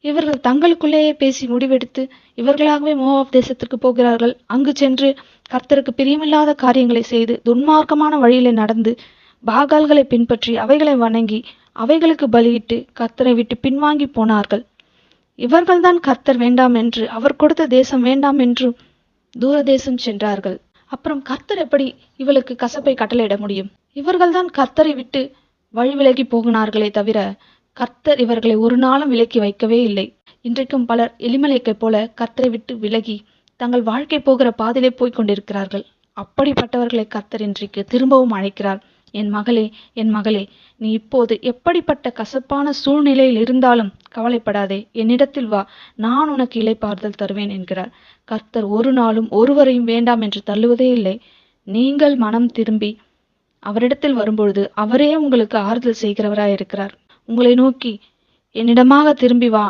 இவர்கள் தங்களுக்குள்ளேயே பேசி முடிவெடுத்து இவர்களாகவே மோவாப் தேசத்திற்கு போகிறார்கள். அங்கு சென்று கர்த்தருக்கு பிரியமில்லாத காரியங்களை செய்து துன்மார்க்கமான வழியிலே நடந்து பாகால்களை பின்பற்றி அவைகளை வணங்கி அவைகளுக்கு பலியிட்டு கர்த்தரை விட்டு பின்வாங்கி போனார்கள். இவர்கள்தான் கர்த்தர் வேண்டாம் என்று, அவர் கொடுத்த தேசம் வேண்டாம் என்றும் தூர தேசம் சென்றார்கள். அப்புறம் கர்த்தர் எப்படி இவளுக்கு கசப்பை கட்டளையிட முடியும்? இவர்கள்தான் கர்த்தரை விட்டு வழி விலகி போகினார்களே தவிர கர்த்தர் இவர்களை ஒரு நாளும் விலக்கி வைக்கவே இல்லை. இன்றைக்கும் பலர் எலிமலேக்கை போல கர்த்தரை விட்டு விலகி தங்கள் வாழ்க்கை போகிற பாதையிலே போய் கொண்டிருக்கிறார்கள். அப்படிப்பட்டவர்களை கர்த்தர் இன்றைக்கு திரும்பவும் அழைக்கிறார். என் மகளே, என் மகளே, நீ இப்போது எப்படிப்பட்ட கசப்பான சூழ்நிலையில் இருந்தாலும் கவலைப்படாதே, என்னிடத்தில் வா, நான் உனக்கு இளைப்பாறுதல் தருவேன் என்கிறார். கர்த்தர் ஒரு நாளும் ஒருவரையும் வேண்டாம் என்று தள்ளுவதே இல்லை. நீங்கள் மனம் திரும்பி அவரிடத்தில் வரும்பொழுது அவரே உங்களுக்கு ஆறுதல் செய்கிறவராய் இருக்கிறார். உங்களை நோக்கி என்னிடமாக திரும்பி வா,